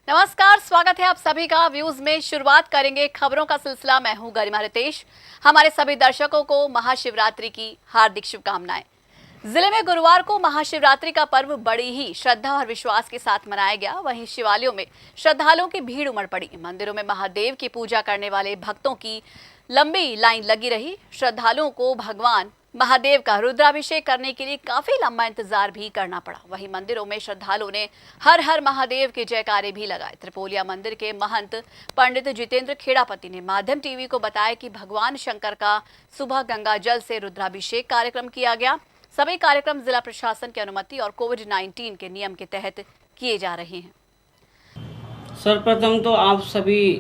नमस्कार, स्वागत है आप सभी का व्यूज में। शुरुआत करेंगे खबरों का सिलसिला। मैं हूं गरिमा रितेश। हमारे सभी दर्शकों को महाशिवरात्रि की हार्दिक शुभकामनाएं। जिले में गुरुवार को महाशिवरात्रि का पर्व बड़ी ही श्रद्धा और विश्वास के साथ मनाया गया। वहीं शिवालयों में श्रद्धालुओं की भीड़ उमड़ पड़ी। मंदिरों में महादेव की पूजा करने वाले भक्तों की लंबी लाइन लगी रही। श्रद्धालुओं को भगवान महादेव का रुद्राभिषेक करने के लिए काफी लंबा इंतजार भी करना पड़ा। वहीं मंदिरों में श्रद्धालुओं ने हर हर महादेव के जयकारे भी लगाए। त्रिपोलिया मंदिर के महंत पंडित जितेंद्र खेड़ापति ने माध्यम टीवी को बताया कि भगवान शंकर का सुबह गंगा जल से रुद्राभिषेक कार्यक्रम किया गया। सभी कार्यक्रम जिला प्रशासन की अनुमति और कोविड-19 के नियम के तहत किए जा रहे हैं। सर्वप्रथम तो आप सभी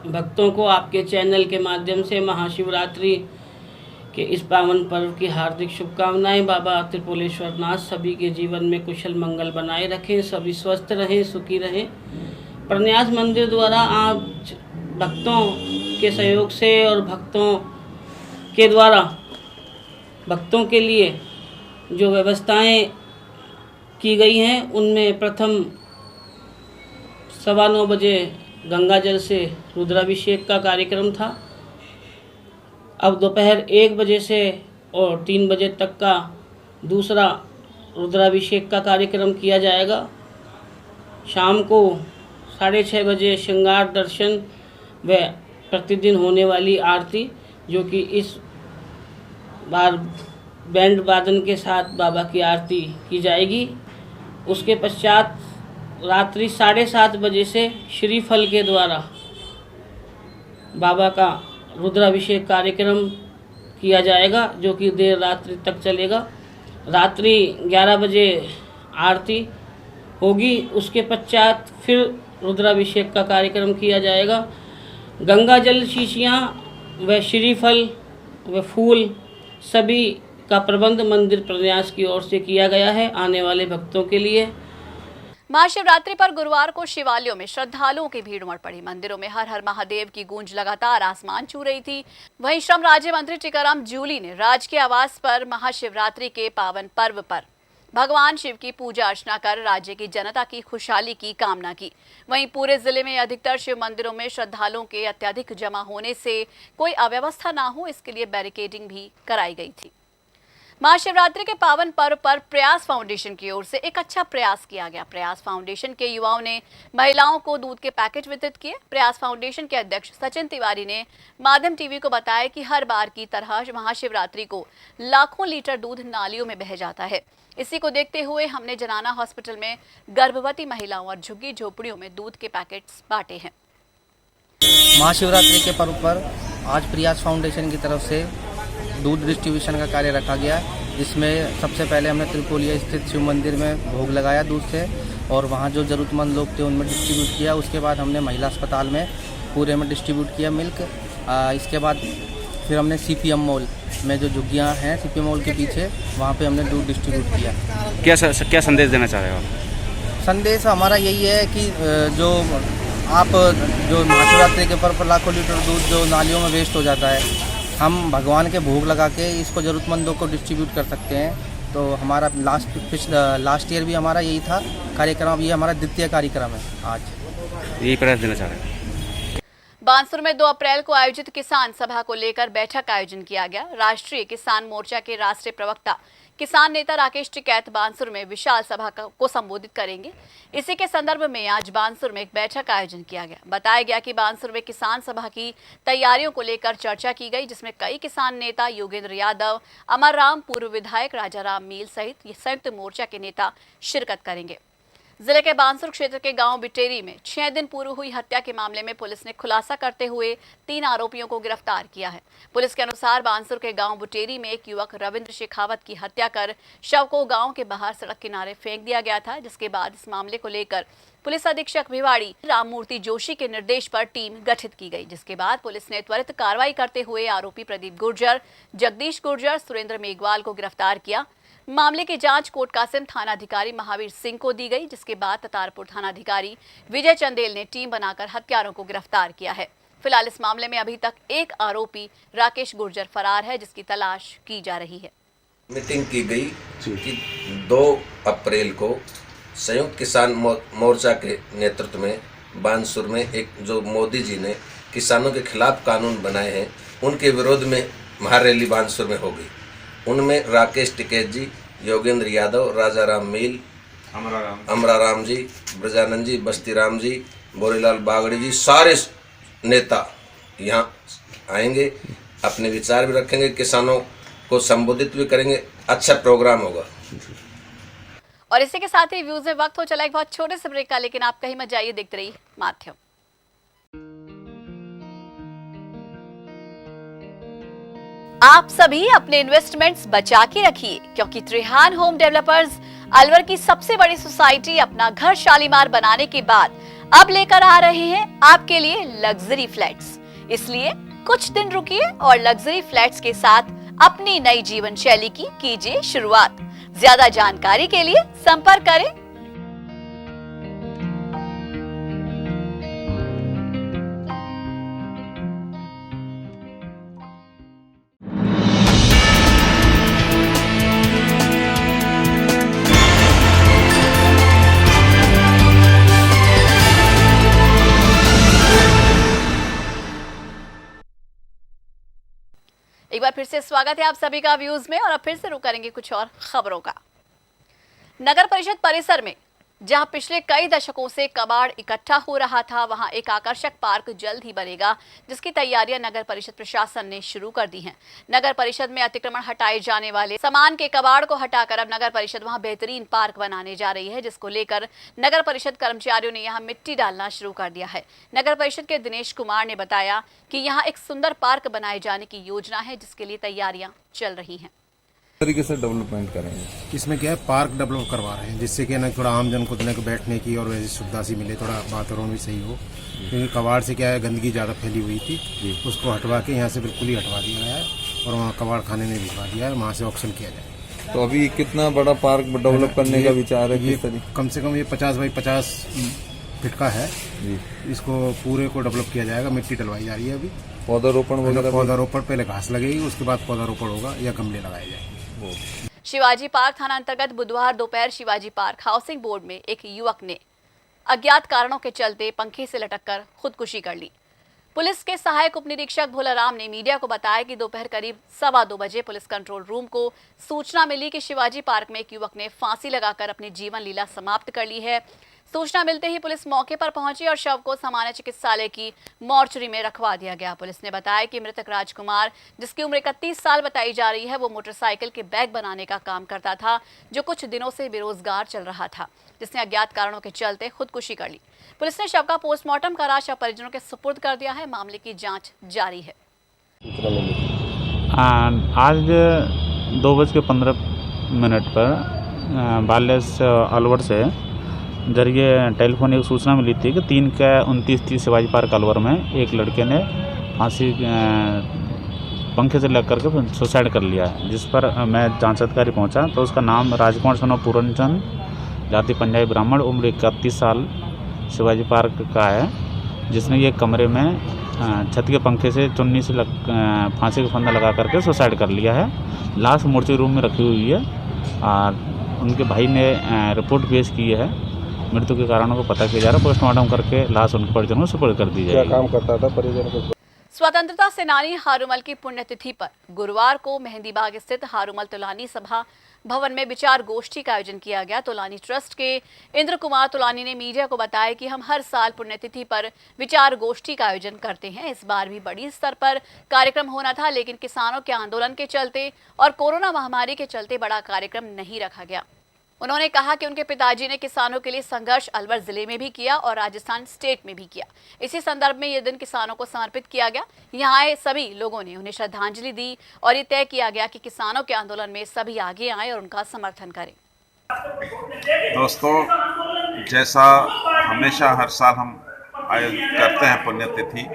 भक्तों को आपके चैनल के माध्यम से महाशिवरात्रि के इस पावन पर्व की हार्दिक शुभकामनाएं। बाबा त्रिपुलेश्वर नाथ सभी के जीवन में कुशल मंगल बनाए रखें, सभी स्वस्थ रहें, सुखी रहें। प्रन्यास मंदिर द्वारा आप भक्तों के सहयोग से और भक्तों के द्वारा भक्तों के लिए जो व्यवस्थाएं की गई हैं उनमें प्रथम 9:15 बजे गंगा जल से रुद्राभिषेक का कार्यक्रम था। अब दोपहर 1 बजे से और 3 बजे तक का दूसरा रुद्राभिषेक का कार्यक्रम किया जाएगा। शाम को 6:30 बजे श्रृंगार दर्शन व प्रतिदिन होने वाली आरती, जो कि इस बार बैंड वादन के साथ बाबा की आरती की जाएगी। उसके पश्चात रात्रि 7:30 बजे से श्रीफल के द्वारा बाबा का रुद्राभिषेक कार्यक्रम किया जाएगा, जो कि देर रात्रि तक चलेगा। रात्रि 11 बजे आरती होगी। उसके पश्चात फिर रुद्राभिषेक का कार्यक्रम किया जाएगा। गंगा जल शीशियाँ व श्रीफल व फूल सभी का प्रबंध मंदिर प्रन्यास की ओर से किया गया है आने वाले भक्तों के लिए। महाशिवरात्रि पर गुरुवार को शिवालयों में श्रद्धालुओं की भीड़ उमड़ पड़ी। मंदिरों में हर हर महादेव की गूंज लगातार आसमान छू रही थी। वहीं श्रम राज्य मंत्री टीकाराम जूली ने राजकीय आवास पर महाशिवरात्रि के पावन पर्व पर भगवान शिव की पूजा अर्चना कर राज्य की जनता की खुशहाली की कामना की। वहीं पूरे जिले में अधिकतर शिव मंदिरों में श्रद्धालुओं के अत्यधिक जमा होने से कोई अव्यवस्था न हो, इसके लिए बैरिकेडिंग भी कराई गई थी। महाशिवरात्रि के पावन पर्व पर प्रयास फाउंडेशन की ओर से एक अच्छा प्रयास किया गया। प्रयास फाउंडेशन के युवाओं ने महिलाओं को दूध के पैकेट वितरित किए। प्रयास फाउंडेशन के अध्यक्ष सचिन तिवारी ने माध्यम टीवी को बताया कि हर बार की तरह महाशिवरात्रि को लाखों लीटर दूध नालियों में बह जाता है। इसी को देखते हुए हमने जनाना हॉस्पिटल में गर्भवती महिलाओं और झुग्गी झोपड़ियों में दूध के पैकेट्स बांटे हैं। महाशिवरात्रि के पर्व पर आज प्रयास फाउंडेशन की तरफ से दूध डिस्ट्रीब्यूशन का कार्य रखा गया, जिसमें सबसे पहले हमने त्रिपोलिया स्थित शिव मंदिर में भोग लगाया दूध से, और वहाँ जो ज़रूरतमंद लोग थे उनमें डिस्ट्रीब्यूट किया। उसके बाद हमने महिला अस्पताल में पूरे में डिस्ट्रीब्यूट किया मिल्क। इसके बाद फिर हमने CPM मॉल में जो झुग्गियाँ हैं CPM मॉल के पीछे, वहाँ पे हमने दूध डिस्ट्रीब्यूट किया। क्या संदेश देना चाह रहे हो आप? संदेश हमारा यही है कि जो महाशिवरात्रि के पर्व पर लाखों लीटर दूध जो नालियों में वेस्ट हो जाता है, हम भगवान के भोग लगा के इसको ज़रूरतमंदों को डिस्ट्रीब्यूट कर सकते हैं। तो हमारा लास्ट ईयर भी हमारा यही था कार्यक्रम। अब ये हमारा द्वितीय कार्यक्रम है। आज यही प्रयास देना चाह रहे हैं। बानसूर में 2 अप्रैल को आयोजित किसान सभा को लेकर बैठक का आयोजन किया गया। राष्ट्रीय किसान मोर्चा के राष्ट्रीय प्रवक्ता किसान नेता राकेश टिकैत बानसूर में विशाल सभा को संबोधित करेंगे। इसी के संदर्भ में आज बानसूर में एक बैठक का आयोजन किया गया। बताया गया कि बानसूर में किसान सभा की तैयारियों को लेकर चर्चा की गई, जिसमें कई किसान नेता योगेंद्र यादव, अमर राम, पूर्व विधायक राजाराम मील सहित संयुक्त मोर्चा के नेता शिरकत करेंगे। जिले के बानसूर क्षेत्र के गांव बिटेरी में 6 दिन पूर्व हुई हत्या के मामले में पुलिस ने खुलासा करते हुए 3 आरोपियों को गिरफ्तार किया है। पुलिस के अनुसार बानसूर के गांव बुटेरी में एक युवक रविंद्र शेखावत की हत्या कर शव को गांव के बाहर सड़क किनारे फेंक दिया गया था, जिसके बाद इस मामले को लेकर पुलिस अधीक्षक भिवाड़ी राममूर्ति जोशी के निर्देश पर टीम गठित की गई, जिसके बाद पुलिस ने त्वरित कार्रवाई करते हुए आरोपी प्रदीप गुर्जर, जगदीश गुर्जर, सुरेंद्र मेघवाल को गिरफ्तार किया। मामले की जांच कोटकासिम थानाधिकारी महावीर सिंह को दी गई, जिसके बाद ततारपुर थानाधिकारी विजय चंदेल ने टीम बनाकर हत्यारों को गिरफ्तार किया है। फिलहाल इस मामले में अभी तक एक आरोपी राकेश गुर्जर फरार है, जिसकी तलाश की जा रही है। मीटिंग की गई कि 2 अप्रैल को संयुक्त किसान मोर्चा के नेतृत्व में बानसूर में एक जो मोदी जी ने किसानों के खिलाफ कानून बनाए हैं उनके विरोध में महारैली बानसूर में हो गई। उनमें राकेश टिकैत जी, योगेंद्र यादव, राजा राम मील, अमराराम जी, ब्रजानंद जी, बस्ती राम जी, बोरीलाल बागड़ी जी, सारे नेता यहाँ आएंगे, अपने विचार भी रखेंगे, किसानों को संबोधित भी करेंगे। अच्छा प्रोग्राम होगा। और इसी के साथ ही व्यूज में वक्त हो चला एक बहुत छोटे से ब्रेक का, लेकिन आप कहीं मत जाइए, देखते रहिए माध्यम। आप सभी अपने इन्वेस्टमेंट्स बचा के रखिए, क्योंकि त्रिहान होम डेवलपर्स अलवर की सबसे बड़ी सोसाइटी अपना घर शालीमार बनाने के बाद अब लेकर आ रहे हैं आपके लिए लग्जरी फ्लैट्स। इसलिए कुछ दिन रुकिए और लग्जरी फ्लैट्स के साथ अपनी नई जीवन शैली की कीजिए शुरुआत। ज्यादा जानकारी के लिए संपर्क करें। एक बार फिर से स्वागत है आप सभी का व्यूज में, और अब फिर से रुक करेंगे कुछ और खबरों का। नगर परिषद परिसर में जहां पिछले कई दशकों से कबाड़ इकट्ठा हो रहा था, वहां एक आकर्षक पार्क जल्द ही बनेगा, जिसकी तैयारियां नगर परिषद प्रशासन ने शुरू कर दी हैं। नगर परिषद में अतिक्रमण हटाए जाने वाले सामान के कबाड़ को हटाकर अब नगर परिषद वहां बेहतरीन पार्क बनाने जा रही है, जिसको लेकर नगर परिषद कर्मचारियों ने यहां मिट्टी डालना शुरू कर दिया है। नगर परिषद के दिनेश कुमार ने बताया कि यहाँ एक सुंदर पार्क बनाए जाने की योजना है, जिसके लिए तैयारियां चल रही हैं। तरीके से डेवलपमेंट करेंगे। इसमें क्या है, पार्क डेवलप करवा रहे हैं, जिससे कि ना थोड़ा आमजन को बैठने की और वैसी सुविधा सी मिले, थोड़ा वातावरण भी सही हो। क्योंकि कबाड़ से क्या है, गंदगी ज़्यादा फैली हुई थी, उसको हटवा के यहाँ से बिल्कुल ही हटवा दिया गया है और वहाँ कबाड़ खाने में भिजवा दिया है, वहाँ से ऑक्शन किया जाए। तो अभी कितना बड़ा पार्क डेवलप करने का विचार है? किस तरीके? कम से कम ये 50 बाई 50 फीट का है। इसको पूरे को डेवलप किया जाएगा। मिट्टी डलवाई जा रही है अभी। पौधारोपण वगैरह? पौधारोपण पहले घास लगेगी, उसके बाद पौधारोपण होगा या गमले लगाए जाएंगे। शिवाजी पार्क थाना अंतर्गत बुधवार दोपहर शिवाजी पार्क हाउसिंग बोर्ड में एक युवक ने अज्ञात कारणों के चलते पंखे से लटककर खुदकुशी कर ली। पुलिस के सहायक उप निरीक्षक भोलाराम ने मीडिया को बताया कि दोपहर करीब 2:15 बजे पुलिस कंट्रोल रूम को सूचना मिली कि शिवाजी पार्क में एक युवक ने फांसी लगाकर अपनी जीवन लीला समाप्त कर ली है। सूचना मिलते ही पुलिस मौके पर पहुंची और शव को सामान्य चिकित्सालय की मॉर्चरी में रखवा दिया गया। पुलिस ने बताया कि मृतक राजकुमार, जिसकी उम्र 31 साल बताई जा रही है, वो मोटरसाइकिल के बैग बनाने का काम करता था, जो कुछ दिनों से बेरोजगार चल रहा था, जिसने अज्ञात कारणों के चलते खुदकुशी कर ली। पुलिस ने शव का पोस्टमार्टम करा शव परिजनों के सुपुर्द कर दिया है। मामले की जाँच जारी है। आज 2:15 पर बालेस अलवर से जरिए टेलीफोन एक सूचना मिली थी कि 3/29 शिवाजी पार्क अलवर में एक लड़के ने फांसी पंखे से लग करके सुसाइड कर लिया है, जिस पर मैं जांच अधिकारी पहुंचा तो उसका नाम राजकुमार सोना पूरनचंद, जाति पंजाबी ब्राह्मण, उम्र 31 साल, शिवाजी पार्क का है, जिसने ये कमरे में छत के पंखे से चुन्नी से फांसी का फंदा लगा करके सुसाइड कर लिया है। लाश मोर्चरी रूम में रखी हुई है और उनके भाई ने रिपोर्ट पेश की है। मृत्यु के कारणों को पता किया जा रहा है। पोस्टमार्टम करके लाश उनके परिजनों को सुपुर्द कर दी जाएगी। क्या काम करता था परिजन को? स्वतंत्रता सेनानी हारूमल की पुण्यतिथि पर गुरुवार को मेहंदीबाग स्थित हारूमल तुलानी सभा भवन में विचार गोष्ठी का आयोजन किया गया। तुलानी ट्रस्ट के इंद्र कुमार तुलानी ने मीडिया को बताया कि हम हर साल पुण्यतिथि पर विचार गोष्ठी का आयोजन करते हैं। इस बार भी बड़ी स्तर पर कार्यक्रम होना था, लेकिन किसानों के आंदोलन के चलते और कोरोना महामारी के चलते बड़ा कार्यक्रम नहीं रखा गया। उन्होंने कहा कि उनके पिताजी ने किसानों के लिए संघर्ष अलवर जिले में भी किया और राजस्थान स्टेट में भी किया। इसी संदर्भ में यह दिन किसानों को समर्पित किया गया। यहाँ आए सभी लोगों ने उन्हें श्रद्धांजलि दी और ये तय किया गया कि किसानों के आंदोलन में सभी आगे आए और उनका समर्थन करें। दोस्तों, जैसा हमेशा हर साल हम आयोजित करते हैं पुण्यतिथि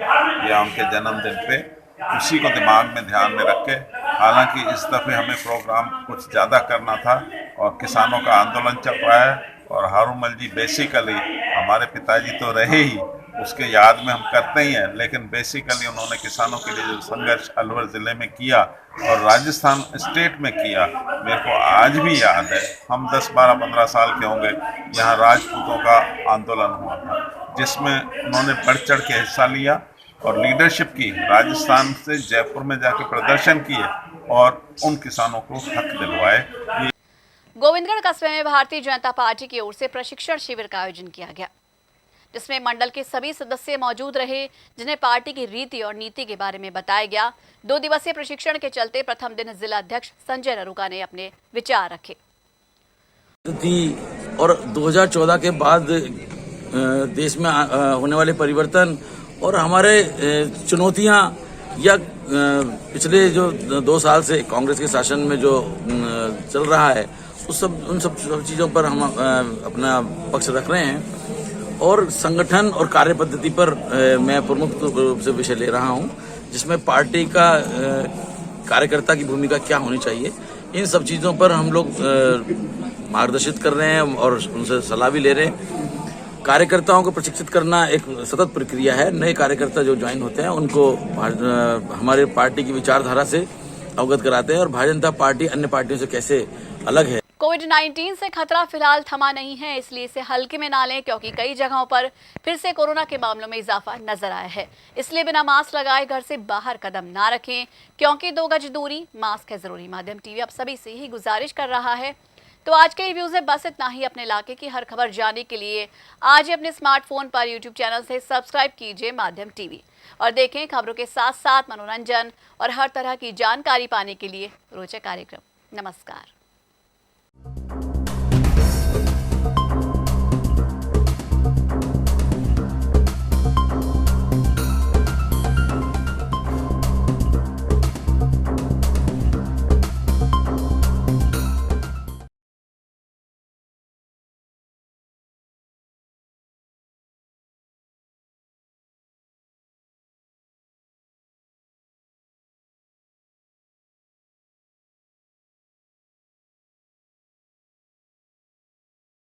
या उनके जन्मदिन पे, उसी को दिमाग में ध्यान में रख के, हालांकि इस दफ़े हमें प्रोग्राम कुछ ज़्यादा करना था और किसानों का आंदोलन चल रहा है और हारूमल जी बेसिकली हमारे पिताजी तो रहे ही, उसके याद में हम करते ही हैं, लेकिन बेसिकली उन्होंने किसानों के लिए जो संघर्ष अलवर ज़िले में किया और राजस्थान स्टेट में किया, मेरे को आज भी याद है। हम 10, 12, 15 साल के होंगे, यहाँ राजपूतों का आंदोलन हुआ था। जिसमें उन्होंने बढ़ चढ़ के हिस्सा लिया और लीडरशिप की, राजस्थान से जयपुर में जाके प्रदर्शन किए और उन किसानों को हक दिलवाए। गोविंदगढ़ कस्बे में भारतीय जनता पार्टी की ओर से प्रशिक्षण शिविर का आयोजन किया गया, जिसमें मंडल के सभी सदस्य मौजूद रहे, जिन्हें पार्टी की रीति और नीति के बारे में बताया गया। 2 दिवसीय प्रशिक्षण के चलते प्रथम दिन जिला अध्यक्ष संजय नरूका ने अपने विचार रखे और 2014 के बाद देश में होने वाले परिवर्तन और हमारे चुनौतियां या पिछले जो 2 साल से कांग्रेस के शासन में जो चल रहा है उन सब चीज़ों पर हम अपना पक्ष रख रहे हैं और संगठन और कार्य पद्धति पर मैं प्रमुख रूप से विषय ले रहा हूं, जिसमें पार्टी का कार्यकर्ता की भूमिका क्या होनी चाहिए, इन सब चीज़ों पर हम लोग मार्गदर्शित कर रहे हैं और उनसे सलाह भी ले रहे हैं। कार्यकर्ताओं को प्रशिक्षित करना एक सतत प्रक्रिया है। नए कार्यकर्ता जो ज्वाइन होते हैं उनको हमारे पार्टी की विचारधारा से अवगत कराते हैं और भारतीय जनता पार्टी अन्य पार्टियों से कैसे अलग है। कोविड-19 से खतरा फिलहाल थमा नहीं है, इसलिए इसे हल्के में ना लें, क्योंकि कई जगहों पर फिर से कोरोना के मामलों में इजाफा नजर आया है। इसलिए बिना मास्क लगाए घर से बाहर कदम ना रखें, क्योंकि 2 गज दूरी, मास्क है जरूरी। माध्यम टीवी आप सभी से ही गुजारिश कर रहा है। तो आज के रिव्यूज में बस इतना ही। अपने इलाके की हर खबर जानने के लिए आज ही अपने स्मार्टफोन पर यूट्यूब चैनल से सब्सक्राइब कीजिए माध्यम टीवी और देखें खबरों के साथ साथ मनोरंजन और हर तरह की जानकारी पाने के लिए रोचक कार्यक्रम। नमस्कार।